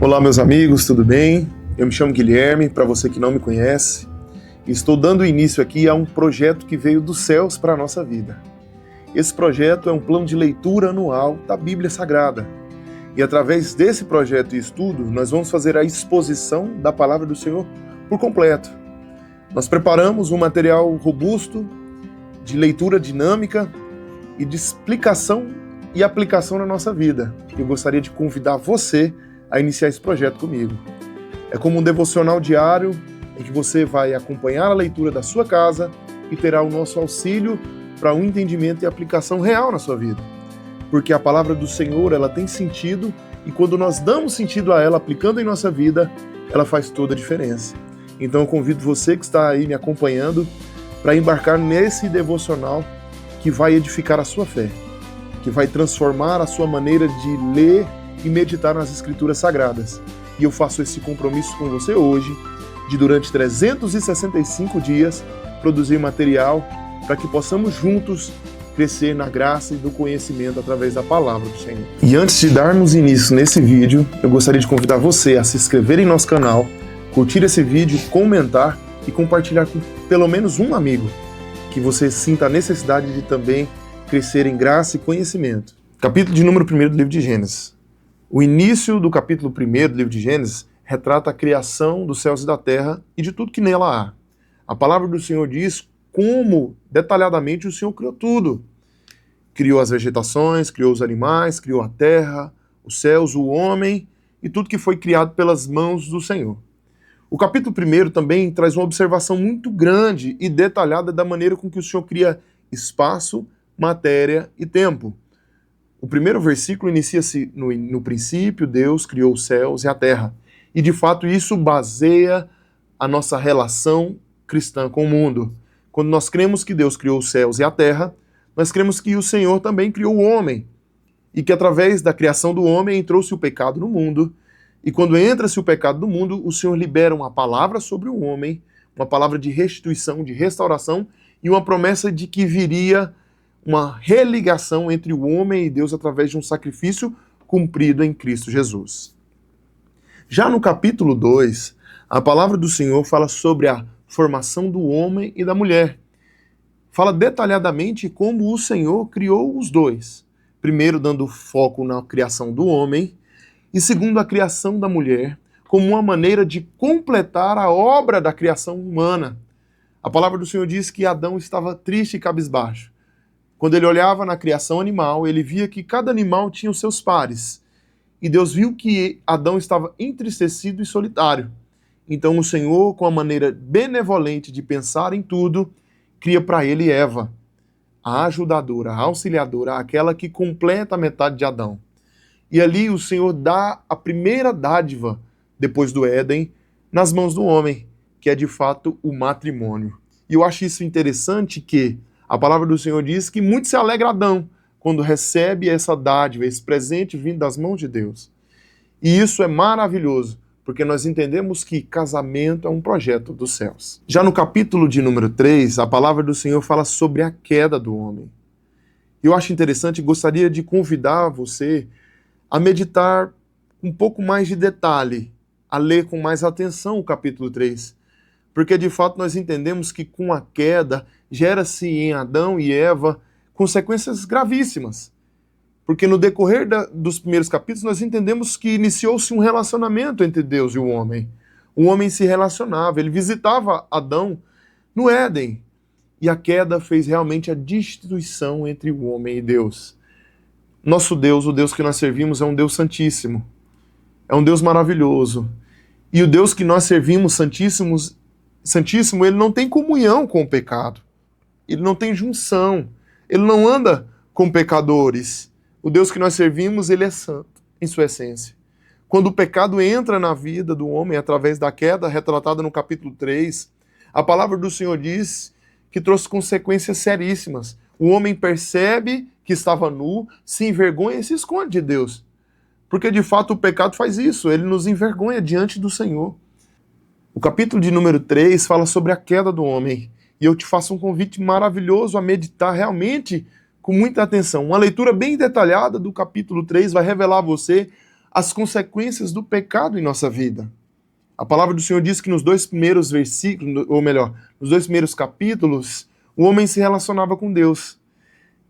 Olá, meus amigos, tudo bem? Eu me chamo Guilherme, para você que não me conhece, e estou dando início aqui a um projeto que veio dos céus para a nossa vida. Esse projeto é um plano de leitura anual da Bíblia Sagrada. E através desse projeto e estudo, nós vamos fazer a exposição da Palavra do Senhor por completo. Nós preparamos um material robusto, de leitura dinâmica e de explicação e aplicação na nossa vida. Eu gostaria de convidar você a iniciar esse projeto comigo. É como um devocional diário em que você vai acompanhar a leitura da sua casa e terá o nosso auxílio para um entendimento e aplicação real na sua vida. Porque a palavra do Senhor, ela tem sentido, e quando nós damos sentido a ela, aplicando em nossa vida, ela faz toda a diferença. Então eu convido você que está aí me acompanhando para embarcar nesse devocional que vai edificar a sua fé, que vai transformar a sua maneira de ler e meditar nas Escrituras Sagradas. E eu faço esse compromisso com você hoje, de durante 365 dias, produzir material para que possamos juntos crescer na graça e no conhecimento através da Palavra do Senhor. E antes de darmos início nesse vídeo, eu gostaria de convidar você a se inscrever em nosso canal, curtir esse vídeo, comentar e compartilhar com pelo menos um amigo, que você sinta a necessidade de também crescer em graça e conhecimento. Capítulo de número 1 do livro de Gênesis. O início do capítulo 1 do livro de Gênesis retrata a criação dos céus e da terra e de tudo que nela há. A palavra do Senhor diz como, detalhadamente, o Senhor criou tudo. Criou as vegetações, criou os animais, criou a terra, os céus, o homem e tudo que foi criado pelas mãos do Senhor. O capítulo 1 também traz uma observação muito grande e detalhada da maneira com que o Senhor cria espaço, matéria e tempo. O primeiro versículo inicia-se no princípio, Deus criou os céus e a terra. E de fato isso baseia a nossa relação cristã com o mundo. Quando nós cremos que Deus criou os céus e a terra, nós cremos que o Senhor também criou o homem. E que através da criação do homem entrou-se o pecado no mundo. E quando entra-se o pecado no mundo, o Senhor libera uma palavra sobre o homem, uma palavra de restituição, de restauração e uma promessa de que viria uma religação entre o homem e Deus através de um sacrifício cumprido em Cristo Jesus. Já no capítulo 2, a palavra do Senhor fala sobre a formação do homem e da mulher. Fala detalhadamente como o Senhor criou os dois. Primeiro, dando foco na criação do homem, e segundo, a criação da mulher, como uma maneira de completar a obra da criação humana. A palavra do Senhor diz que Adão estava triste e cabisbaixo. Quando ele olhava na criação animal, ele via que cada animal tinha os seus pares. E Deus viu que Adão estava entristecido e solitário. Então o Senhor, com a maneira benevolente de pensar em tudo, cria para ele Eva, a ajudadora, a auxiliadora, aquela que completa a metade de Adão. E ali o Senhor dá a primeira dádiva, depois do Éden, nas mãos do homem, que é de fato o matrimônio. E eu acho isso interessante que a palavra do Senhor diz que muito se alegra Adão quando recebe essa dádiva, esse presente vindo das mãos de Deus. E isso é maravilhoso, porque nós entendemos que casamento é um projeto dos céus. Já no capítulo de número 3, a palavra do Senhor fala sobre a queda do homem. Eu acho interessante e gostaria de convidar você a meditar um pouco mais de detalhe, a ler com mais atenção o capítulo 3. Porque de fato nós entendemos que com a queda gera-se em Adão e Eva consequências gravíssimas. Porque no decorrer dos primeiros capítulos nós entendemos que iniciou-se um relacionamento entre Deus e o homem. O homem se relacionava, ele visitava Adão no Éden. E a queda fez realmente a destituição entre o homem e Deus. Nosso Deus, o Deus que nós servimos, é um Deus santíssimo. É um Deus maravilhoso. E o Deus que nós servimos, Santíssimo, ele não tem comunhão com o pecado. Ele não tem junção. Ele não anda com pecadores. O Deus que nós servimos, ele é santo em sua essência. Quando o pecado entra na vida do homem através da queda, retratada no capítulo 3, a palavra do Senhor diz que trouxe consequências seríssimas. O homem percebe que estava nu, se envergonha e se esconde de Deus. Porque de fato o pecado faz isso, ele nos envergonha diante do Senhor. O capítulo de número 3 fala sobre a queda do homem. E eu te faço um convite maravilhoso a meditar realmente com muita atenção. Uma leitura bem detalhada do capítulo 3 vai revelar a você as consequências do pecado em nossa vida. A palavra do Senhor diz que nos 2 primeiros versículos, ou melhor, nos 2 primeiros capítulos, o homem se relacionava com Deus.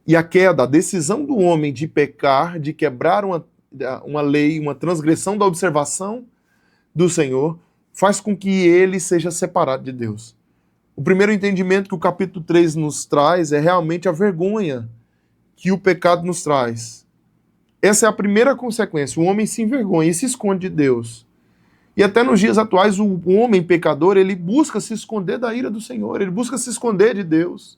E a queda, a decisão do homem de pecar, de quebrar uma lei, uma transgressão da observação do Senhor, faz com que ele seja separado de Deus. O primeiro entendimento que o capítulo 3 nos traz é realmente a vergonha que o pecado nos traz. Essa é a primeira consequência. O homem se envergonha e se esconde de Deus. E até nos dias atuais, o homem pecador, ele busca se esconder da ira do Senhor, ele busca se esconder de Deus.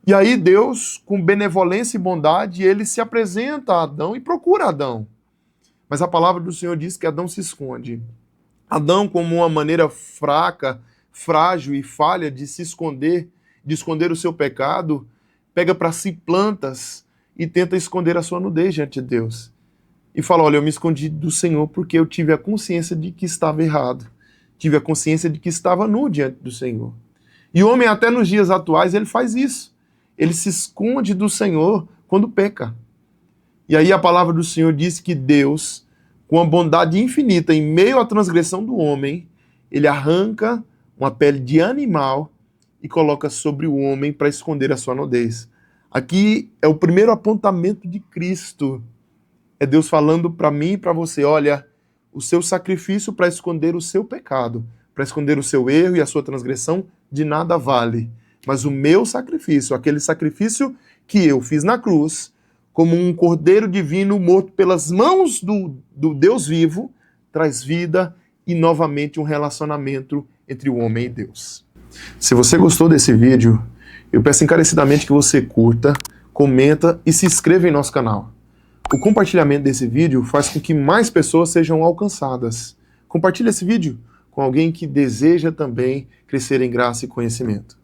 E aí Deus, com benevolência e bondade, ele se apresenta a Adão e procura Adão. Mas a palavra do Senhor diz que Adão se esconde. Adão, como uma maneira fraca, frágil e falha de se esconder, de esconder o seu pecado, pega para si plantas e tenta esconder a sua nudez diante de Deus. E fala, olha, eu me escondi do Senhor porque eu tive a consciência de que estava errado. Tive a consciência de que estava nu diante do Senhor. E o homem, até nos dias atuais, ele faz isso. Ele se esconde do Senhor quando peca. E aí a palavra do Senhor diz que Deus, com a bondade infinita, em meio à transgressão do homem, ele arranca uma pele de animal e coloca sobre o homem para esconder a sua nudez. Aqui é o primeiro apontamento de Cristo. É Deus falando para mim e para você, olha, o seu sacrifício para esconder o seu pecado, para esconder o seu erro e a sua transgressão, de nada vale. Mas o meu sacrifício, aquele sacrifício que eu fiz na cruz, como um cordeiro divino morto pelas mãos do Deus vivo, traz vida e novamente um relacionamento entre o homem e Deus. Se você gostou desse vídeo, eu peço encarecidamente que você curta, comenta e se inscreva em nosso canal. O compartilhamento desse vídeo faz com que mais pessoas sejam alcançadas. Compartilhe esse vídeo com alguém que deseja também crescer em graça e conhecimento.